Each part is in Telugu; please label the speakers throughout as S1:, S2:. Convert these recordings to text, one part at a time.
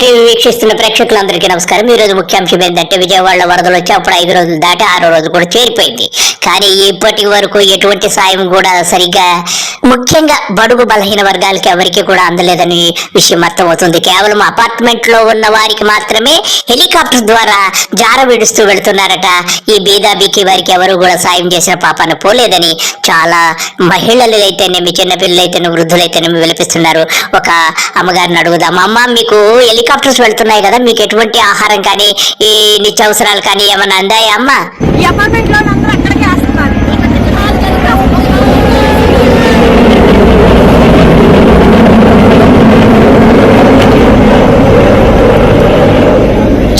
S1: టీవీ వీక్షిస్తున్న ప్రేక్షకులందరికీ నమస్కారం. ఈ రోజు ముఖ్యాంశం ఏంటంటే విజయవాడలో వరదలు వచ్చి అప్పుడు 5 రోజులు దాటి 6వ రోజు కూడా చేరిపోయింది. కానీ ఇప్పటి వరకు ఎటువంటి సాయం కూడా సరిగ్గా ముఖ్యంగా బడుగు బలహీన వర్గాలకి ఎవరికి కూడా అందలేదని విషయం అర్థమవుతుంది. కేవలం అపార్ట్మెంట్ లో ఉన్న వారికి మాత్రమే హెలికాప్టర్ ద్వారా జార విడుస్తూ వెళుతున్నారట. ఈ బీదాబీకి వారికి ఎవరు కూడా సాయం చేసిన పాపాన పోలేదని చాలా మహిళలు అయితేనేమి, చిన్నపిల్లలు అయితేనే, వృద్ధులైతేనేమి విలపిస్తున్నారు. ఒక అమ్మగారిని అడుగుదాం. అమ్మ, మీకు హెలికాప్టర్స్ వెళ్తున్నాయి కదా, మీకు ఎటువంటి ఆహారం కానీ ఈ నిత్యావసరాలు కానీ ఏమన్నా అందాయా అమ్మ?
S2: ఈ అపార్ట్మెంట్ లో అందరూ అక్కడికే వస్తున్నారు.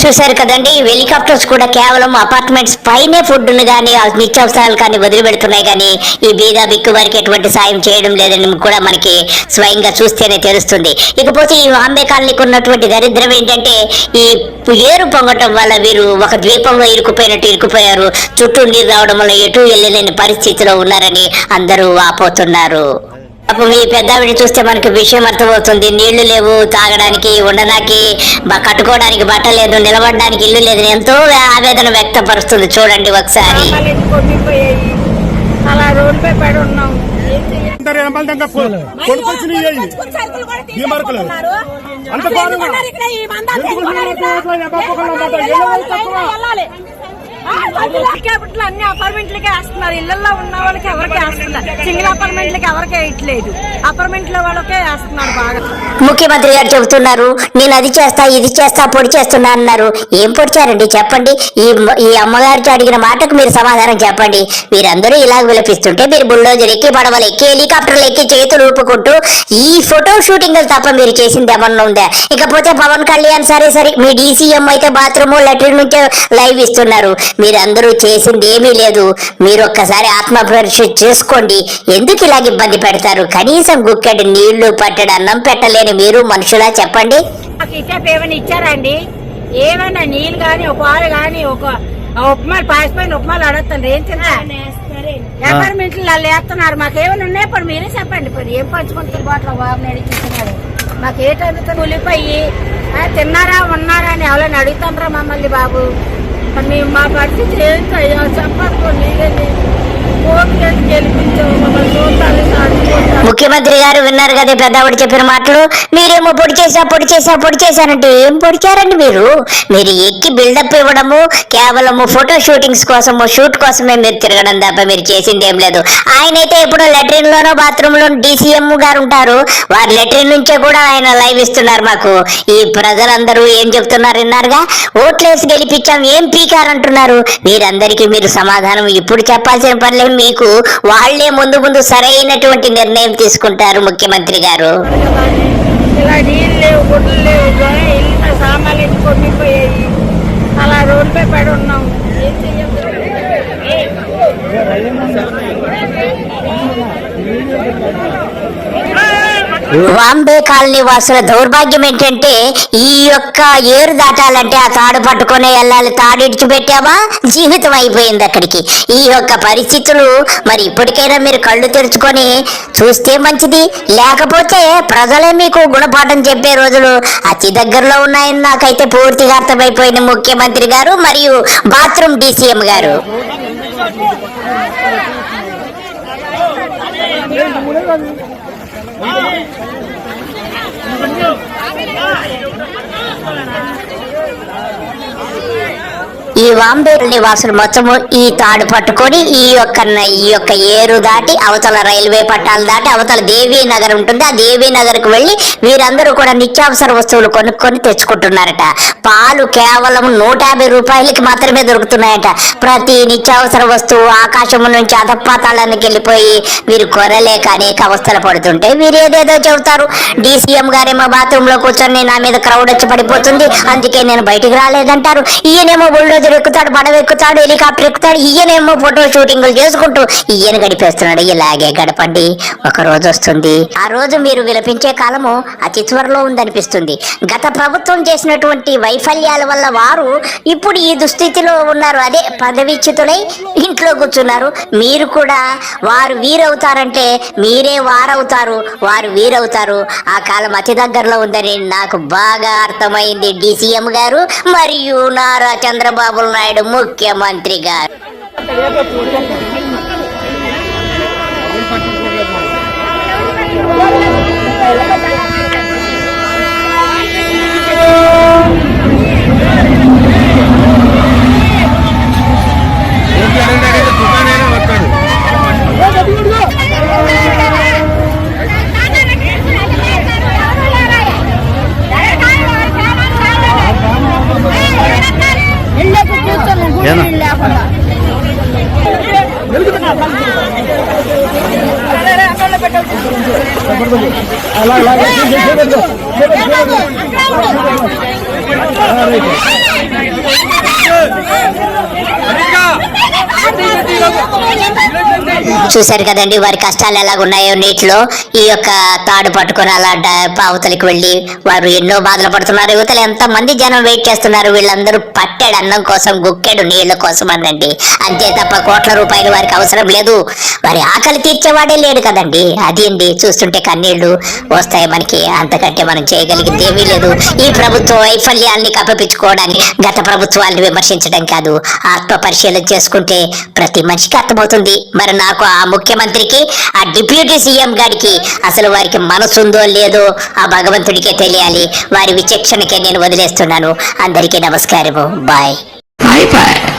S1: చూశారు కదండి, హెలికాప్టర్స్ కూడా కేవలం అపార్ట్మెంట్స్ పైనే ఫుడ్ ను కానీ నిత్యావసరాలు కానీ వదిలిపెడుతున్నాయి. కానీ ఈ బీద బిక్కు వారికి ఎటువంటి సాయం చేయడం లేదని కూడా మనకి స్వయంగా చూస్తేనే తెలుస్తుంది. ఇకపోతే ఈ వాంబే కాలనీకి ఉన్నటువంటి దరిద్రం ఏంటంటే, ఈ ఏరు పొంగటం వల్ల వీరు ఒక ద్వీపంలో ఇరుకుపోయారు. చుట్టూ నీరు రావడం వల్ల ఎటు వెళ్ళలేని పరిస్థితిలో ఉన్నారని అందరూ వాపోతున్నారు. అప్పుడు ఈ పెద్దవిని చూస్తే మనకి విషయం అర్థమవుతుంది. నీళ్లు లేవు, తాగడానికి, ఉండడానికి, కట్టుకోవడానికి బట్ట లేదు, నిలబడడానికి ఇల్లు లేదు, ఎంతో ఆవేదన వ్యక్తపరుస్తుంది. చూడండి ఒకసారి.
S2: అలా రోడ్డుపై పడి ఉన్నాం. క్యాపిటల్ అన్ని అపార్ట్మెంట్లకే వేస్తున్నారు. ఇళ్లలో ఉన్న వాళ్ళకి ఎవరికి వేస్తున్నారు, సింగిల్ అపార్ట్మెంట్లకి ఎవరికి వేయట్లేదు. అపార్ట్మెంట్ లో వాళ్ళకే వేస్తున్నారు బాగా.
S1: ముఖ్యమంత్రి గారు చెబుతున్నారు, నేను అది చేస్తా, ఇది చేస్తా, పొడి చేస్తున్నా అన్నారు. ఏం పొడిచారండి చెప్పండి? ఈ అమ్మగారితో అడిగిన మాటకు మీరు సమాధానం చెప్పండి. మీరందరూ ఇలాగ విలపిస్తుంటే మీరు బుల్డోజర్ ఎక్కి, పడవలు ఎక్కి, హెలికాప్టర్లు ఎక్కి చేతులు ఊపుకుంటూ ఈ ఫోటో షూటింగ్ తప్ప మీరు చేసింది ఏమన్నా ఉందా? ఇకపోతే పవన్ కళ్యాణ్ సరే మీ డీసీఎం అయితే బాత్రూమ్ లెట్రిన్ నుంచే లైవ్ ఇస్తున్నారు. మీరందరూ చేసింది ఏమీ లేదు. మీరు ఒక్కసారి ఆత్మపరిశీలన చేసుకోండి. ఎందుకు ఇలాగ ఇబ్బంది పెడతారు? కనీసం గుక్కెడు నీళ్లు పట్టడి అన్నం పెట్టలేని మీరు మనుషులా చెప్పండి?
S2: ఏమైనా ఇచ్చారండి? ఏమైనా నీళ్ళు గాని, ఒక పాలు గాని, ఒక ఉప్మాలు, పాసిపోయిన ఉప్మాలు అడుగుతాను. ఏం తిన్నారు? అపార్ట్మెంట్లు వాళ్ళు వేస్తున్నారు. మాకేమైనా ఉన్నాయి? ఇప్పుడు మీరే చెప్పండి. ఇప్పుడు ఏం పంచుకుంటారు? బాట్లో బాబు నడిపిస్తున్నారు. మాకు ఏటందుకు కూలిపోయి తిన్నారా ఉన్నారా అని ఎవరైనా అడుగుతాండ్రా మమ్మల్ని? బాబు మేము మా పరిస్థితి ఏంటో చెప్పాలి.
S1: ముఖ్యమంత్రి గారు విన్నారు కదా పెద్దవాడు చెప్పిన మాటలు. మీరేమో పొడి చేశానంటే ఏం పొడిచారండి మీరు? ఎక్కి బిల్డప్ ఇవ్వడము, కేవలము ఫోటో షూటింగ్స్ కోసము, షూట్ కోసమే మీరు తిరగడం తప్ప మీరు చేసింది ఏం లేదు. ఆయన అయితే ఎప్పుడో లెట్రిన్ లోనో బాత్రూమ్ లోనో డీసీఎం గారు ఉంటారు. వారి లెట్రిన్ నుంచే కూడా ఆయన లైవ్ ఇస్తున్నారు. మాకు ఈ ప్రజలందరూ ఏం చెప్తున్నారు విన్నారుగా? ఓట్లేసి గెలిపించాం, ఏం పీకారంటున్నారు. మీరందరికీ మీరు సమాధానం ఇప్పుడు చెప్పాల్సిన పనిలేదు. మీకు వాళ్లే ముందు సరైనటువంటి నిర్ణయం తీసుకుంటారు ముఖ్యమంత్రి గారు.
S2: ఇలా నీళ్ళు లేవు, గుడ్లు లేవు, ఇల్లు సామాన్లు ఎత్తి కొట్టిపోయాయి. అలా రోడ్డుపై పడి ఉన్నాం. ఏం చెయ్యాలి?
S1: వాంబే కాలనీ వాసుల దౌర్భాగ్యం ఏంటంటే, ఈ యొక్క ఏరు దాటాలంటే ఆ తాడు పట్టుకునే వెళ్ళాలి. తాడు ఇడిచిపెట్టామా జీవితం అయిపోయింది అక్కడికి. ఈ యొక్క పరిస్థితులు మరి ఇప్పటికైనా మీరు కళ్ళు తెరుచుకొని చూస్తే మంచిది. లేకపోతే ప్రజలే మీకు గుణపాఠం చెప్పే రోజులు అతి దగ్గరలో ఉన్నాయని నాకైతే పూర్తిగా అర్థమైపోయింది ముఖ్యమంత్రి గారు మరియు బాత్రూమ్ డీసీఎం గారు. ఈ వాంబే నివాసులు మొత్తము ఈ తాడు పట్టుకొని ఈ యొక్క ఏరు దాటి అవతల రైల్వే పట్టాలు దాటి అవతల దేవీ నగర్ ఉంటుంది. ఆ దేవీ నగర్ కు వెళ్లి వీరందరూ కూడా నిత్యావసర వస్తువులు కొనుక్కొని తెచ్చుకుంటున్నారట. పాలు కేవలం 150 రూపాయలకి మాత్రమే దొరుకుతున్నాయట. ప్రతి నిత్యావసర వస్తువు ఆకాశం నుంచి అధపాతాళానికి వెళ్ళిపోయి వీరు కొరలేక అనేక అవస్థలు పడుతుంటే వీరు ఏదేదో చెబుతారు. డీసీఎం గారేమో బాత్రూమ్ లో కూర్చొని నా మీద క్రౌడ్ వచ్చి పడిపోతుంది, అందుకే నేను బయటికి రాలేదంటారు. ఈయనేమో బుల్డోజర్ హెలికాప్టర్ ఎక్కుతాడు, పడవ ఎక్కుతాడు, హెలికాప్టర్ ఎక్కుతాడు. ఈయనేమో ఫోటో షూటింగ్లు చేసుకుంటూ ఈయన గడిపేస్తున్నాడు. ఇలాగే గడపండి, ఒక రోజు వస్తుంది. ఆ రోజు మీరు విలపించే కాలము అతి త్వరలో ఉందనిపిస్తుంది. గత ప్రభుత్వం చేసినటువంటి వైఫల్యాల వల్ల వారు ఇప్పుడు ఈ దుస్థితిలో ఉన్నారు. అదే పదవిచ్యుతులై ఇంట్లో కూర్చున్నారు. మీరు కూడా వారు వీరవుతారంటే మీరే వారవుతారు, వారు వీరవుతారు. ఆ కాలం అతి దగ్గరలో ఉందని నాకు బాగా అర్థమైంది. డిసిఎం గారు మరియు నారా చంద్రబాబు నాయుడు ముఖ్యమంత్రి గారు. చూశారు కదండి వారి కష్టాలు ఎలాగున్నాయో. నీటిలో ఈ యొక్క తాడు పట్టుకొని అలా అవతలికి వెళ్ళి వారు ఎన్నో బాధలు పడుతున్నారు. యువతలు ఎంత మంది జనం వెయిట్ చేస్తున్నారు. వీళ్ళందరూ పట్టెడు అన్నం కోసం, గుక్కెడు నీళ్ల కోసం అనండి. అంతే తప్ప కోట్ల రూపాయలు వారికి అవసరం లేదు. వారి ఆకలి తీర్చేవాడే లేడు కదండి. అది అండి, చూస్తుంటే కన్నీళ్లు వస్తాయి మనకి. అంతకంటే మనం చేయగలిగింది ఏమీ లేదు. ఈ ప్రభుత్వ వైఫల్యాన్ని కప్పిపుచ్చుకోవడానికి గత ప్రభుత్వాలను విమర్శించడం కాదు, ఆత్మ పరిశీలన చేసుకుంటే ప్రతి మనిషికి అర్థమవుతుంది. మరి నాకు ఆ ముఖ్యమంత్రికి, ఆ డిప్యూటీ సీఎం గారికి అసలు వారికి మనసుందో లేదో ఆ భగవంతుడికే తెలియాలి. వారి విచక్షణకే నేను వదిలేస్తున్నాను. అందరికీ నమస్కారము. బాయ్.